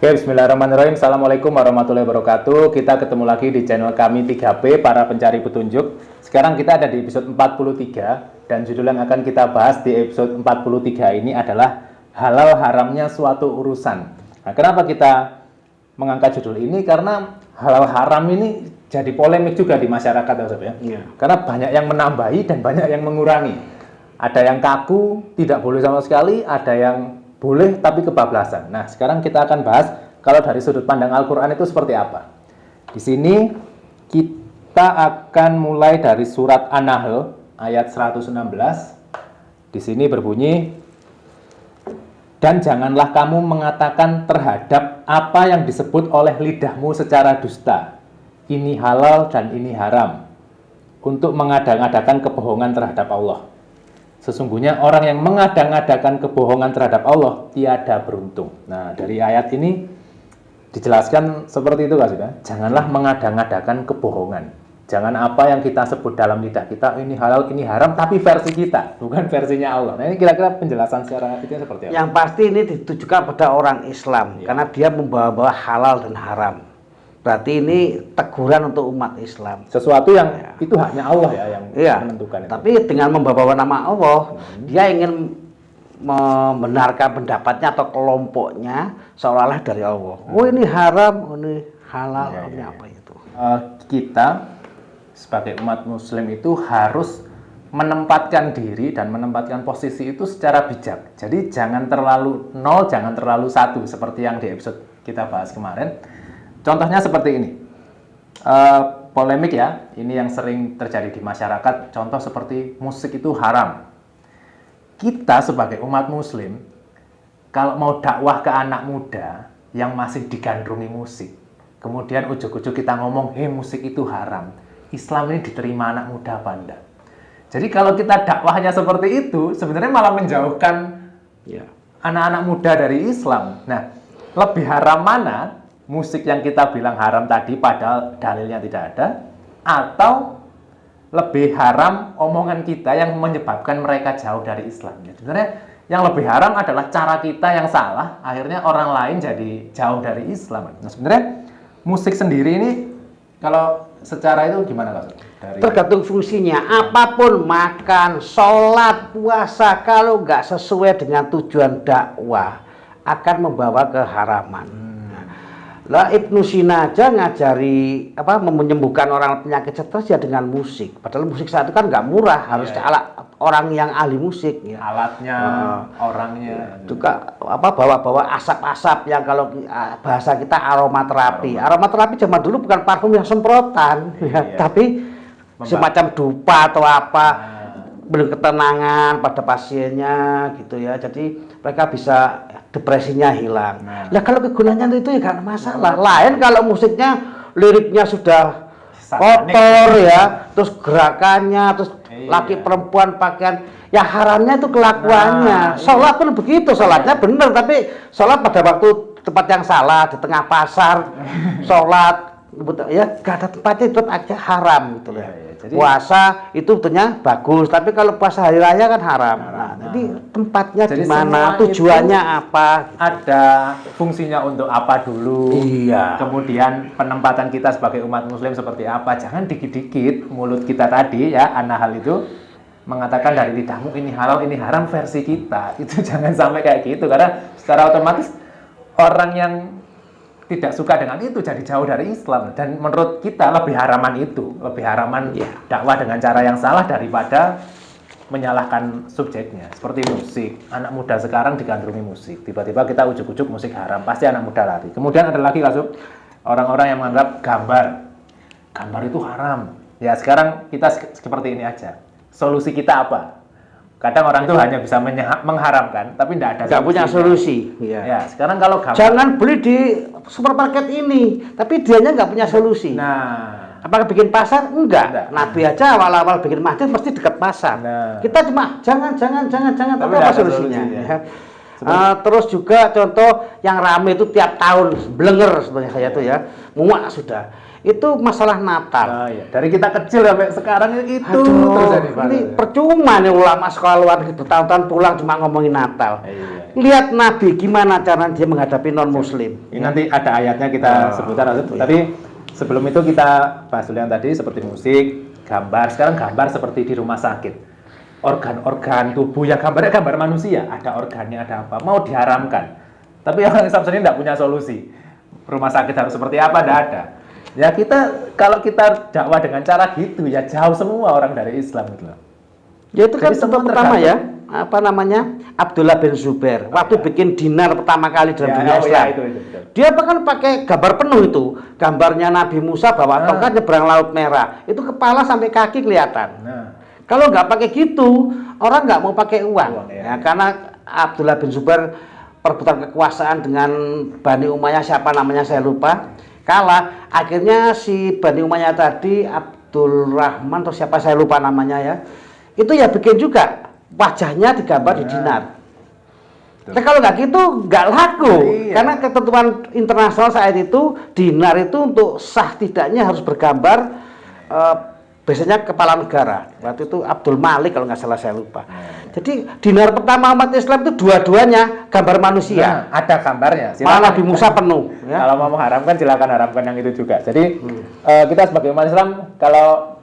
Oke, bismillahirrahmanirrahim. Assalamualaikum warahmatullahi wabarakatuh. Kita ketemu lagi di channel kami 3P, para pencari petunjuk. Sekarang kita ada di episode 43, dan judul yang akan kita bahas di episode 43 ini adalah halal haramnya suatu urusan. Nah, kenapa kita mengangkat judul ini? Karena halal haram ini jadi polemik juga di masyarakat, ya. Iya. Karena banyak yang menambahi dan banyak yang mengurangi. Ada yang kaku, tidak boleh sama sekali, ada yang boleh tapi kebablasan. Nah, sekarang kita akan bahas kalau dari sudut pandang Al-Quran itu seperti apa. Di sini kita akan mulai dari surat An-Nahl ayat 116. Di sini berbunyi, dan janganlah kamu mengatakan terhadap apa yang disebut oleh lidahmu secara dusta, ini halal dan ini haram, untuk mengadang-adakan kebohongan terhadap Allah. Sesungguhnya orang yang mengadang-adakan kebohongan terhadap Allah tiada beruntung. Nah, dari ayat ini dijelaskan seperti itu, Kak Sudah. Janganlah mengadang-adakan kebohongan. Jangan apa yang kita sebut dalam lidah kita, ini halal, ini haram, tapi versi kita, bukan versinya Allah. Nah, ini kira-kira penjelasan secara itu seperti apa? Yang pasti ini ditujukan pada orang Islam, karena dia membawa-bawa halal dan haram. Berarti ini teguran untuk umat Islam. Sesuatu yang itu haknya Allah ya yang menentukan itu. Tapi dengan membawa nama Allah, dia ingin membenarkan pendapatnya atau kelompoknya seolah-olah dari Allah. Oh, ini haram, ini halal, ini apa itu? Kita sebagai umat Muslim itu harus menempatkan diri dan menempatkan posisi itu secara bijak. Jadi jangan terlalu nol, jangan terlalu satu, seperti yang di episode kita bahas kemarin. Contohnya seperti ini, polemik ya, ini yang sering terjadi di masyarakat. Contoh seperti musik itu haram. Kita sebagai umat Muslim, kalau mau dakwah ke anak muda yang masih digandrungi musik, kemudian ujuk-ujuk kita ngomong, musik itu haram, Islam ini diterima anak muda apa enggak? Jadi kalau kita dakwahnya seperti itu, sebenarnya malah menjauhkan anak-anak muda dari Islam. Nah, lebih haram mana? Musik yang kita bilang haram tadi padahal dalilnya tidak ada, atau lebih haram omongan kita yang menyebabkan mereka jauh dari Islam. Ya, sebenarnya yang lebih haram adalah cara kita yang salah, akhirnya orang lain jadi jauh dari Islam. Nah, sebenarnya musik sendiri ini kalau secara itu gimana, Kak? Tergantung fungsinya. Apapun, makan, sholat, puasa, kalau nggak sesuai dengan tujuan dakwah akan membawa keharaman. Lah, Ibnu Sina aja ngajari menyembuhkan orang penyakit stres ya dengan musik. Padahal musik saat itu kan nggak murah, harus orang yang ahli musik. Ya. Alatnya, orangnya. Juga bawa-bawa asap-asap yang kalau bahasa kita aromaterapi. Aromaterapi zaman dulu bukan parfum yang semprotan, tapi semacam dupa atau apa. Beri ketenangan pada pasiennya gitu ya, jadi mereka bisa depresinya hilang. Nah, kalau kegunaannya itu ya gak masalah. Lain kalau musiknya liriknya sudah kotor ya, terus gerakannya, terus laki perempuan pakaian, ya haramnya itu kelakuannya. Sholat pun begitu, sholatnya benar, tapi sholat pada waktu tempat yang salah, di tengah pasar, sholat ya gak ada tempatnya, itu aja haram gitu ya. Jadi, puasa itu betulnya bagus, tapi kalau puasa hari raya kan haram. Nah, jadi tempatnya di mana, tujuannya apa? Ada fungsinya untuk apa dulu? Iya. Kemudian penempatan kita sebagai umat Muslim seperti apa? Jangan dikit-dikit mulut kita tadi ya, An-Nahl itu mengatakan dari lidahmu ini halal, ini haram versi kita. Itu jangan sampai kayak gitu, karena secara otomatis orang yang tidak suka dengan itu jadi jauh dari Islam, dan menurut kita lebih haraman dakwah dengan cara yang salah daripada menyalahkan subjeknya. Seperti musik, anak muda sekarang digandrungi musik, tiba-tiba kita ujuk-ujuk musik haram, pasti anak muda lari. Kemudian ada lagi orang-orang yang menganggap gambar itu haram. Ya, sekarang kita seperti ini aja. Solusi kita apa? Kadang orang itu hanya bisa mengharamkan, tapi tidak ada nggak punya solusi. Ya, sekarang kalau jangan beli di supermarket ini, tapi dianya nggak punya solusi. Nah, apakah bikin pasar? Enggak. Nabi aja awal-awal bikin masjid mesti dekat pasar. Kita cuma jangan, tapi apa solusinya? Terus juga contoh yang rame itu tiap tahun blenger sebenarnya saya tuh ya, muak sudah. Itu masalah Natal. Iya. Dari kita kecil sampai sekarang itu Aduh, terjadi. ini percuma nih ulama sekolah luar gitu tahun-tahun pulang cuma ngomongin Natal. Iya. Lihat Nabi gimana cara dia menghadapi non Muslim. Ini nanti ada ayatnya kita sebutkan, tapi sebelum itu kita bahas dulu yang tadi seperti musik, gambar. Sekarang gambar seperti di rumah sakit. Organ-organ tubuh yang gambar manusia, ada organnya, ada apa, mau diharamkan. Tapi orang Islam sendiri tidak punya solusi. Rumah sakit harus seperti apa, tidak ada. Ya kalau kita dakwah dengan cara gitu, ya jauh semua orang dari Islam gitu loh. Ya itu kan contoh pertama ya, apa namanya, Abdullah bin Zubair. Waktu bikin dinar pertama kali dalam dunia Islam. Itu. Dia bahkan pakai gambar penuh itu, gambarnya Nabi Musa bawa tongkat nyebrang Laut Merah. Itu kepala sampai kaki kelihatan. Kalau nggak pakai gitu, orang nggak mau pakai uang. Ya, karena Abdullah bin Zubair perebutan kekuasaan dengan Bani Umayyah, siapa namanya saya lupa, kalah. Akhirnya si Bani Umayyah tadi, Abdul Rahman atau siapa saya lupa namanya ya, itu ya bikin juga wajahnya digambar di dinar. Nah, kalau nggak gitu nggak laku, karena ketentuan internasional saat itu dinar itu untuk sah tidaknya harus bergambar biasanya kepala negara. Waktu itu Abdul Malik kalau nggak salah saya lupa. Jadi dinar pertama umat Islam itu dua-duanya gambar manusia. Ada gambarnya. Malah Nabi Musa penuh. Ya? Kalau mau haramkan silakan haramkan yang itu juga. Jadi kita sebagai umat Islam kalau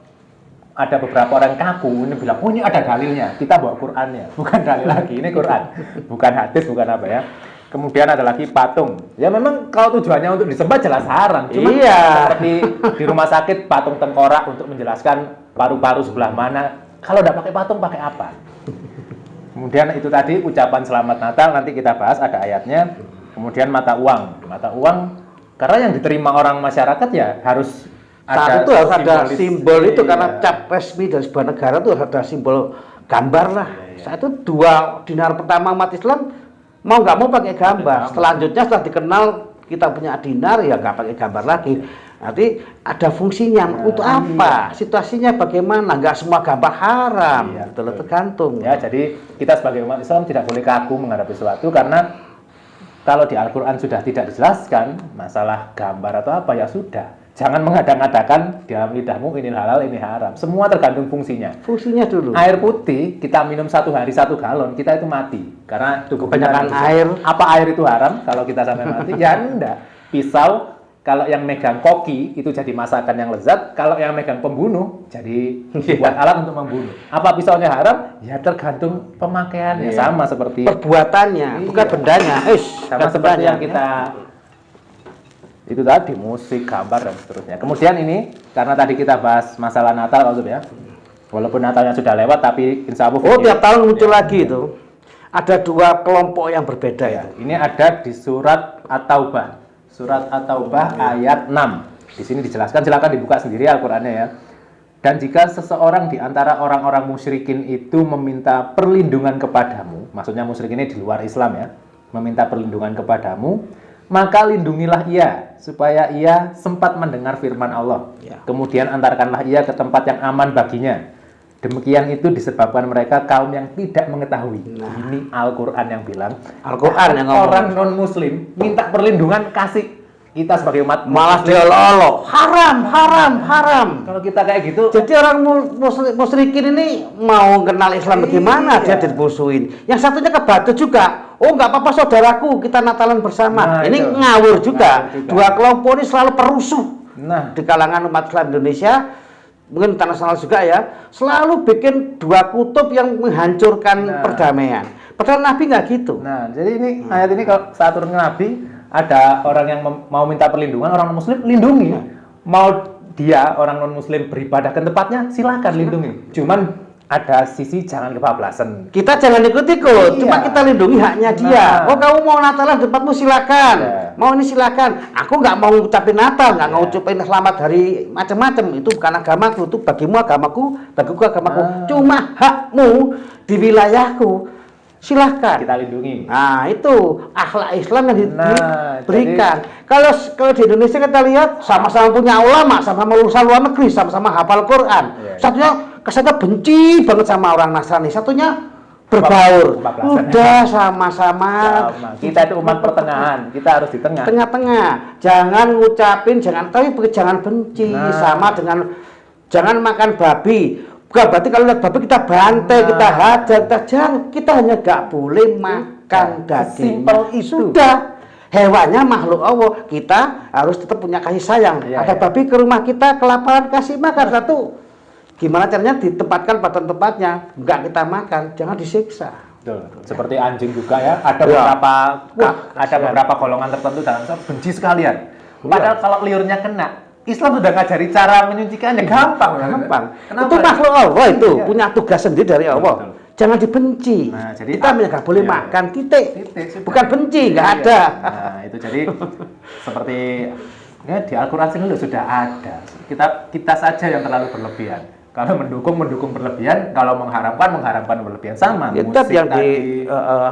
ada beberapa orang kaku ini bilang, oh ini ada dalilnya, kita bawa Qurannya, bukan dalil lagi, ini Quran, bukan hadis, bukan apa ya. Kemudian ada lagi patung. Ya memang kalau tujuannya untuk disembah jelas haram. Cuma seperti di rumah sakit patung tengkorak untuk menjelaskan paru-paru sebelah mana. Kalau tidak pakai patung pakai apa? Kemudian itu tadi ucapan selamat Natal nanti kita bahas ada ayatnya. Kemudian mata uang. Mata uang karena yang diterima orang masyarakat ya harus saat itu harus ada simbol itu karena cap resmi dari sebuah negara itu harus ada simbol gambar lah. Saat itu dua dinar pertama umat Islam mau nggak mau pakai gambar. Selanjutnya setelah dikenal kita punya dinar ya nggak pakai gambar lagi. Nanti ada fungsinya untuk apa? Situasinya bagaimana? Nggak semua gambar haram. Betul tergantung. Ya jadi kita sebagai umat Islam tidak boleh kaku menghadapi sesuatu karena kalau di Al-Quran sudah tidak dijelaskan masalah gambar atau apa ya sudah. Jangan mengada-ngadakan dalam lidahmu ini halal, ini haram. Semua tergantung fungsinya. Fungsinya dulu. Air putih kita minum 1 hari 1 galon, kita itu mati. Karena kebanyakan air. Apa air itu haram kalau kita sampai mati? Ya enggak. Pisau kalau yang megang koki itu jadi masakan yang lezat. Kalau yang megang pembunuh jadi buat alat untuk membunuh. Apa pisaunya haram? Ya tergantung pemakaiannya. Sama seperti perbuatannya, bukan bendanya. Sama seperti yang kita itu tadi musik, gambar dan seterusnya. Kemudian ini karena tadi kita bahas masalah Natal ya. Walaupun Natalnya sudah lewat tapi insya Allah tiap tahun muncul lagi itu. Ada dua kelompok yang berbeda ya. Ini ada di surat At-Taubah. Surat At-Taubah ayat 6. Di sini dijelaskan, silakan dibuka sendiri Al-Qur'annya ya. Dan jika seseorang di antara orang-orang musyrikin itu meminta perlindungan kepadamu, maksudnya musyrik ini di luar Islam ya, meminta perlindungan kepadamu, maka lindungilah ia supaya ia sempat mendengar firman Allah. Kemudian antarkanlah ia ke tempat yang aman baginya. Demikian itu disebabkan mereka kaum yang tidak mengetahui. Ini Al-Quran yang bilang. Al-Quran yang orang non-muslim minta perlindungan kasih kita sebagai umat malah dia lolo. Haram. Kalau kita kayak gitu. Jadi orang musyrikin ini mau kenal Islam bagaimana dia dimusuhin. Yang satunya kebaca juga. Oh nggak apa-apa saudaraku, kita Natalan bersama. Ini ngawur juga. Dua kelompok ini selalu perusuh. Di kalangan umat Islam Indonesia, mungkin internasional juga ya, selalu bikin dua kutub yang menghancurkan perdamaian. Padahal Nabi nggak gitu. Jadi ini ayat ini kalau saat turun ke Nabi, ada orang yang mau minta perlindungan, orang non-muslim lindungi. Mau dia orang non-muslim beribadah ke tempatnya, silakan lindungi. Cuman ada sisi jangan kebablasan. Kita jangan ikut-ikut, cuma kita lindungi haknya dia. Oh kamu mau Natalan di tempatmu silakan, mau ini silakan. Aku nggak mau ngucapin Natal, nggak mau ngucapin selamat hari macam-macam. Itu bukan agamaku, itu bagimu agamaku, bagiku agamaku. Cuma hakmu di wilayahku, silahkan. Kita lindungi. Nah itu akhlak Islam yang diberikan. Kalau di Indonesia kita lihat sama-sama punya ulama, sama-sama lulusan luar negeri, sama-sama hafal Quran. Satunya kesannya benci banget sama orang Nasrani, satunya berbaur. Kebablasan. Udah sama-sama. Sama. Kita itu umat pertengahan, kita harus di tengah. Tengah-tengah. Jangan ngucapin, jangan benci. Nah. Sama dengan jangan makan babi. Bukan berarti kalau lihat babi kita bantai, kita hajar, kita hanya gak boleh makan daging. Simpel itu. Sudah. Hewannya makhluk Allah, kita harus tetap punya kasih sayang. Iya, Ada iya. babi ke rumah kita kelaparan, kasih makan satu. Gimana caranya ditempatkan pada tempatnya, nggak kita makan, jangan disiksa. Betul. Seperti anjing juga ya, ada Ya. beberapa golongan tertentu dalam Islam benci sekalian. Padahal kalau liurnya kena, Islam sudah ngajari cara menyucikannya gampang. Gampang. Kenapa? Itu makhluk Allah itu Iya. punya tugas sendiri dari Allah. Betul. Jangan dibenci. Nah, jadi kita nggak boleh iya. makan titik. Sudah. Bukan benci, nggak Iya. ada. Nah, itu jadi seperti ya, di Al-Quran sendiri sudah ada. Kita saja yang terlalu berlebihan. Kalau mendukung berlebihan, kalau mengharapkan berlebihan sama. Ya, Musik yang tadi,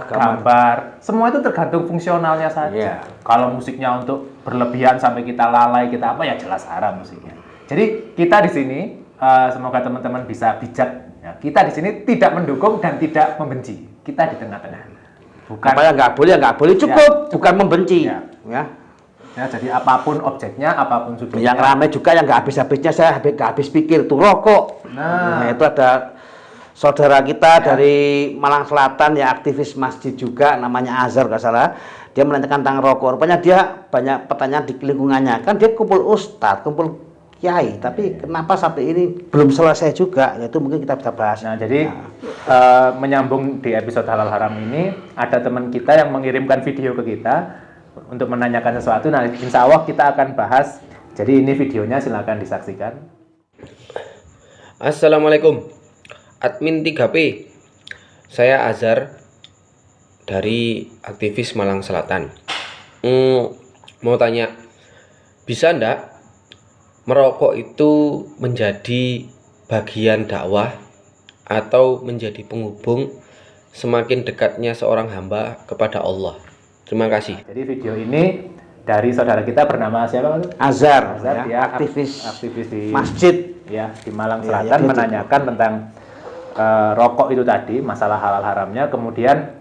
gambar, semua itu tergantung fungsionalnya saja. Iya. Kalau musiknya untuk berlebihan sampai kita lalai, kita apa ya jelas haram musiknya. Jadi kita di sini semoga teman-teman bisa bijak. Ya, kita di sini tidak mendukung dan tidak membenci. Kita di tengah-tengah. Bukan Apa yang nggak boleh cukup, bukan membenci. Ya. Ya. Ya, jadi apapun objeknya, apapun sudutnya. Yang ramai juga yang nggak habis-habisnya saya nggak habis pikir tuh rokok. Nah. Itu ada saudara kita dari Malang Selatan ya, aktivis masjid juga, namanya Azhar nggak salah. Dia menanyakan tentang rokok. Rupanya dia banyak pertanyaan di lingkungannya. Kan dia kumpul ustadz, kumpul kiai, tapi kenapa sampai ini belum selesai juga? Itu mungkin kita bisa bahas. Nah, jadi menyambung di episode halal haram ini, ada teman kita yang mengirimkan video ke kita untuk menanyakan sesuatu. Nah, insya Allah kita akan bahas. Jadi ini videonya, silakan disaksikan. Assalamualaikum, admin 3P. Saya Azhar dari aktivis Malang Selatan. Mau tanya, bisa ndak merokok itu menjadi bagian dakwah atau menjadi penghubung semakin dekatnya seorang hamba kepada Allah? Terima kasih. Jadi video ini dari saudara kita bernama siapa? Azhar, Azhar, ya, dia aktivis di masjid. Ya, di Malang Ya, Selatan, ya, menanyakan tentang rokok itu tadi, masalah halal haramnya. Kemudian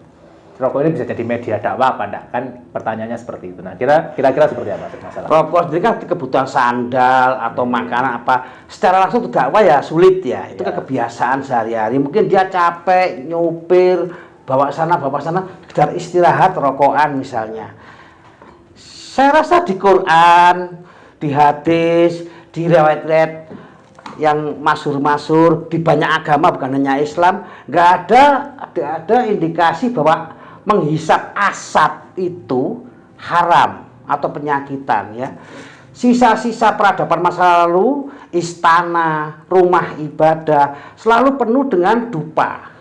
rokok ini bisa jadi media dakwah apa enggak? Kan pertanyaannya seperti itu. Nah, kira-kira seperti apa masalah? Rokok sendiri kan kebutuhan sandal atau makanan apa, secara langsung untuk dakwah ya sulit ya. Itu kan kebiasaan sehari-hari. Mungkin dia capek nyupir, bawa sana sekedar istirahat rokokan misalnya. Saya rasa di Quran, di hadis, di riwayat yang masyhur-masyhur di banyak agama, bukan hanya Islam, nggak ada indikasi bahwa menghisap asap itu haram atau penyakitan ya. Sisa-sisa peradaban masa lalu, istana, rumah ibadah selalu penuh dengan dupa.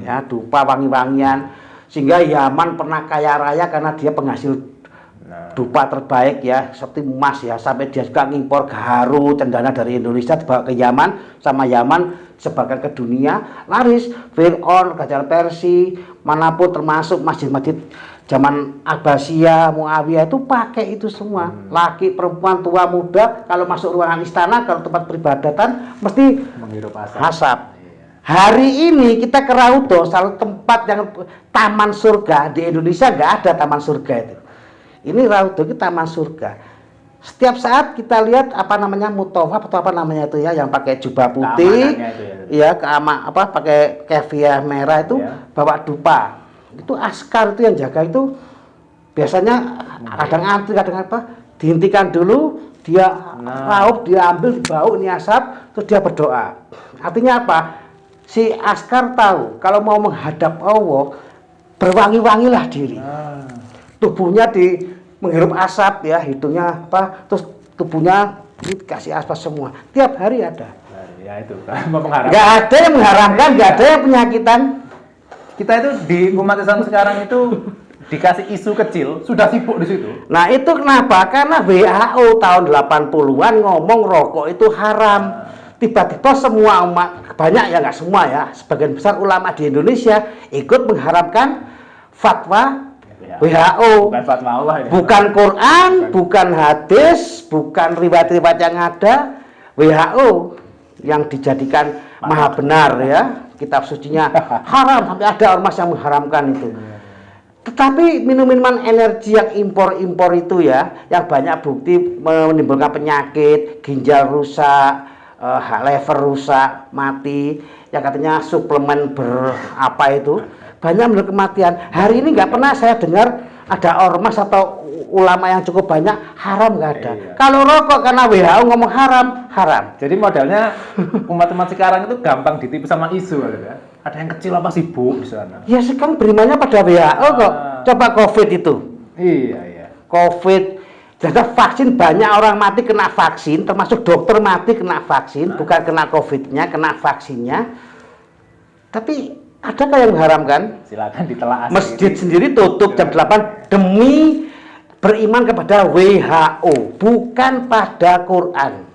Ya, dupa wangi-wangian, sehingga Yaman pernah kaya raya karena dia penghasil dupa terbaik ya, seperti emas ya, sampai dia juga ngimpor gaharu cendana dari Indonesia dibawa ke Yaman, sama Yaman sebarkan ke dunia, laris. Fir'aun, Raja Persia, manapun termasuk masjid-masjid zaman Abbasiyah, Muawiyah itu pakai itu semua. Laki, perempuan, tua, muda, kalau masuk ruangan istana, kalau tempat peribadatan mesti Menghirup asap. Hari ini kita ke Raudo, salah tempat yang taman surga di Indonesia, nggak ada taman surga itu. Ini Raudo itu taman surga. Setiap saat kita lihat apa namanya mutawaf atau apa namanya itu ya, yang pakai jubah putih, ya pakai kefiah merah itu bawa dupa. Itu askar itu yang jaga itu biasanya kadang antri kadang apa, dihentikan dulu, dia raup, dia ambil, bau ini asap, terus dia berdoa. Artinya apa? Si askar tahu kalau mau menghadap Allah, berwangi-wangilah diri. Tubuhnya menghirup asap ya, hidungnya apa, terus tubuhnya dikasih asap semua. Tiap hari ada. Ya itu, mengharapkan. Nggak ada yang mengharamkan, nggak ada yang penyakitan. Kita itu di umat Islam sekarang itu dikasih isu kecil, sudah sibuk di situ. Nah itu kenapa? Karena WHO tahun 80-an ngomong rokok itu haram. Tiba-tiba semua umat, banyak ya, nggak semua ya, sebagian besar ulama di Indonesia ikut mengharamkan fatwa WHO. Bukan fatwa Allah ya. Bukan Quran, bukan hadis, bukan riwayat-riwayat yang ada, WHO. yang dijadikan maha benar ya, kitab sucinya haram, sampai ada ormas yang mengharamkan itu. Tetapi minuman energi yang impor-impor itu ya, yang banyak bukti menimbulkan penyakit, ginjal rusak, lever rusak, mati, yang katanya suplemen berapa itu, banyak menimbulkan kematian. Hari ini nggak pernah saya dengar ada ormas atau ulama yang cukup banyak haram, nggak ada. Iya. Kalau rokok karena WHO ngomong haram, haram. Jadi modelnya umat-umat sekarang itu gampang ditipu sama isu ya. Ada yang kecil apa sibuk di sana. Ya sekarang berimannya pada WHO kok. Coba COVID itu. Iya. COVID, jadi vaksin banyak orang mati kena vaksin, termasuk dokter mati kena vaksin, bukan kena COVID-nya, kena vaksinnya. Tapi adakah yang mengharamkan? Silakan ditelaah. Masjid sendiri tutup jam 8 demi beriman kepada WHO, bukan pada Quran.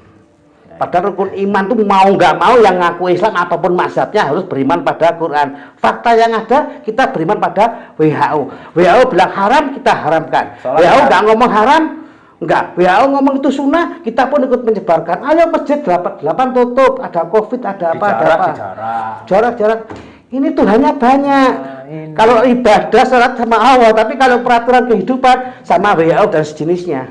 Pada rukun iman itu mau nggak mau yang ngaku Islam ataupun mazhabnya harus beriman pada Quran. Fakta yang ada kita beriman pada WHO. WHO bilang haram, kita haramkan. WHO nggak ngomong haram, enggak. WHO ngomong itu sunnah, kita pun ikut menyebarkan. Ayo masjid 8 tutup, ada COVID, ada apa, ada apa. Jarak. Ini Tuhannya banyak. Kalau ibadah salat sama Allah, tapi kalau peraturan kehidupan sama WHO dan sejenisnya.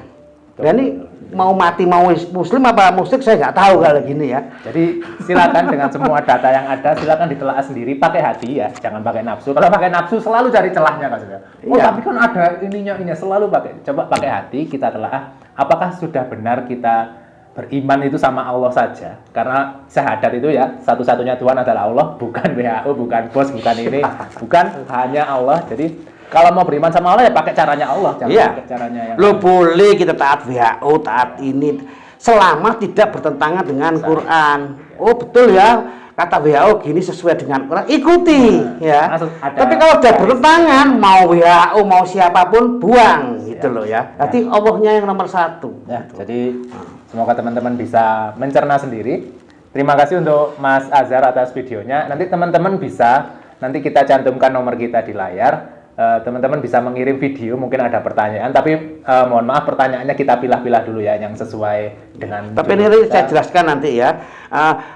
Dan ini mau mati mau muslim apa musyrik saya nggak tahu kalau gini ya. Jadi silakan dengan semua data yang ada silakan ditelaah sendiri, pakai hati ya, jangan pakai nafsu. Kalau pakai nafsu selalu cari celahnya kan sudah. Oh, tapi kan ada ininya selalu pakai. Coba pakai hati, kita telaah apakah sudah benar kita beriman itu sama Allah saja. Karena syahadat itu ya, satu-satunya Tuhan adalah Allah, bukan WHO, bukan bos, bukan ini, bukan hanya Allah. Jadi kalau mau beriman sama Allah ya pakai caranya Allah, jangan pakai caranya yang lo boleh kita taat WHO, taat ini selama tidak bertentangan dengan Quran. Oh betul ya, kata WHO gini sesuai dengan Quran, ikuti ya. Tapi kalau udah bertentangan, mau WHO mau siapapun buang gitu loh ya. Nanti Allahnya yang nomor satu. Ya, jadi semoga teman-teman bisa mencerna sendiri. Terima kasih untuk Mas Azhar atas videonya. Nanti teman-teman bisa, nanti kita cantumkan nomor kita di layar. Teman-teman bisa mengirim video, mungkin ada pertanyaan, tapi mohon maaf pertanyaannya kita pilah-pilah dulu ya yang sesuai dengan. Tapi ini saya jelaskan nanti ya,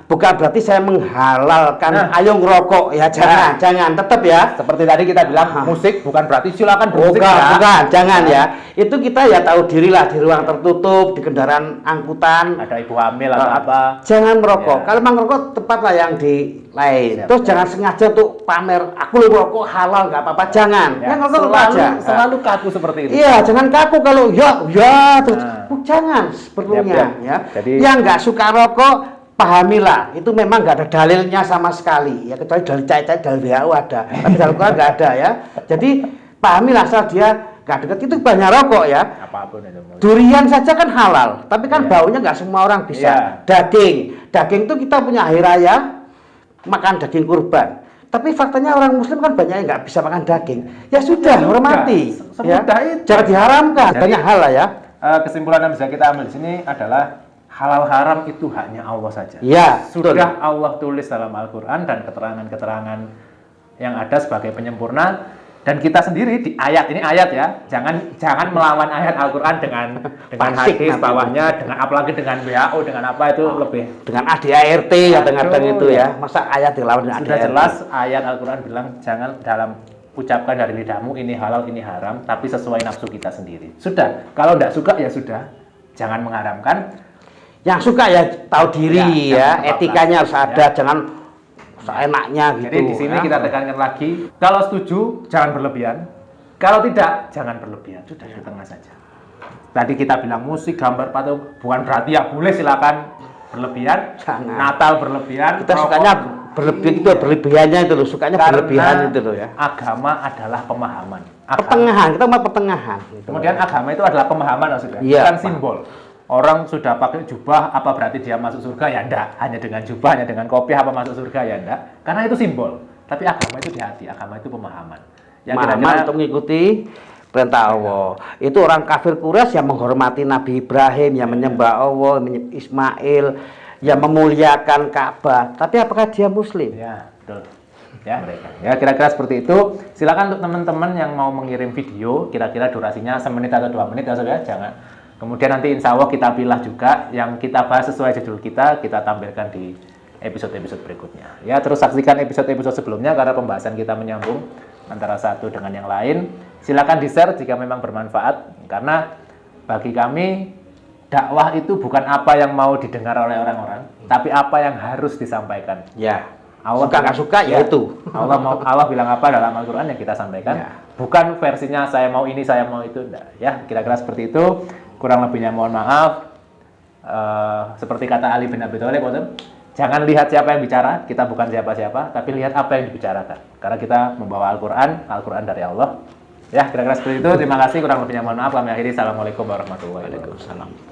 bukan berarti saya menghalalkan ayo ngerokok ya, jangan tetap ya. Seperti tadi kita bilang musik bukan berarti silakan bermusik bukan, jangan ya. Itu kita ya tahu dirilah di ruang tertutup, di kendaraan angkutan. Ada ibu hamil atau apa. Jangan merokok. Kalau memang merokok tempatlah yang di lain. Terus jangan sengaja tuh pamer, aku merokok halal nggak apa-apa, jangan. Ya, selalu kaku seperti itu. Iya, jangan kaku kalau ya terus jangan seperlunya ya. Jadi yang nggak suka rokok pahamilah, itu memang nggak ada dalilnya sama sekali ya, kecuali dalil cacat dalil WHO ada, tapi dalil Quran nggak ada ya. Jadi pahamilah asal dia nggak dekat itu banyak rokok ya. Apapun itu. Durian saja kan halal, tapi kan baunya nggak semua orang bisa. Daging itu kita punya hari raya makan daging kurban. Tapi faktanya orang muslim kan banyak yang nggak bisa makan daging. Ya sudah, hormati. Ya. Jangan diharamkan. Jadi, banyak hal lah ya. Kesimpulan yang bisa kita ambil di sini adalah halal haram itu haknya Allah saja. Ya, sudah betul. Allah tulis dalam Al-Quran dan keterangan-keterangan yang ada sebagai penyempurna. Dan kita sendiri di ayat ini ya, jangan melawan ayat Al-Quran dengan hadis bawahnya, dengan apalagi dengan WHO, dengan apa itu lebih dengan ADART kadang-kadang itu ya. Masa ayat dilawan dengan sudah ADART? jelas ayat Al-Quran bilang jangan dalam ucapkan dari lidahmu ini halal ini haram, tapi sesuai nafsu kita sendiri. Sudah, kalau tidak suka ya sudah, jangan mengharamkan. Yang suka ya tahu diri ya, etikanya harus ada, jangan seenaknya gitu. Jadi di sini kita tekankan lagi, kalau setuju jangan berlebihan, kalau tidak jangan berlebihan, sudah di tengah saja. Tadi kita bilang musik, gambar, patung bukan berarti ya boleh silakan berlebihan, jangan. Natal berlebihan. Kita sukanya berlebihan itu berlebihannya itu loh, sukanya berlebihan itu loh ya. Agama adalah pemahaman. Pertengahan, kita mau pertengahan. Kemudian agama itu adalah pemahaman maksudnya, bukan simbol. Orang sudah pakai jubah, apa berarti dia masuk surga? Ya enggak. Hanya dengan jubah, hanya dengan kopiah apa masuk surga? Ya enggak. Karena itu simbol. Tapi agama itu di hati, agama itu pemahaman. Yang pemahaman untuk mengikuti perintah Allah. Itu orang kafir Quraisy yang menghormati Nabi Ibrahim, yang menyembah Allah, Ismail, yang memuliakan Ka'bah. Tapi apakah dia Muslim? Ya, betul. Ya, mereka. Ya, kira-kira seperti itu. Silakan untuk teman-teman yang mau mengirim video, kira-kira durasinya 1 menit atau 2 menit ya, saudara. Jangan. Kemudian nanti insya Allah kita pilih juga yang kita bahas sesuai judul kita tampilkan di episode-episode berikutnya. Ya, terus saksikan episode-episode sebelumnya karena pembahasan kita menyambung antara satu dengan yang lain. Silakan di-share jika memang bermanfaat, karena bagi kami dakwah itu bukan apa yang mau didengar oleh orang-orang, tapi apa yang harus disampaikan. Ya. Allah Suka nggak suka ya itu. Allah bilang apa dalam Al-Qur'an yang kita sampaikan. Ya. Bukan versinya saya mau ini, saya mau itu. Nah, ya, kira-kira seperti itu. Kurang lebihnya mohon maaf. Seperti kata Ali bin Abi Thalib, jangan lihat siapa yang bicara, kita bukan siapa-siapa, tapi lihat apa yang dibicarakan. Karena kita membawa Al-Qur'an dari Allah. Ya, kira-kira seperti itu. Terima kasih, kurang lebihnya mohon maaf. Kami akhiri. Assalamualaikum warahmatullahi wabarakatuh. Waalaikumsalam.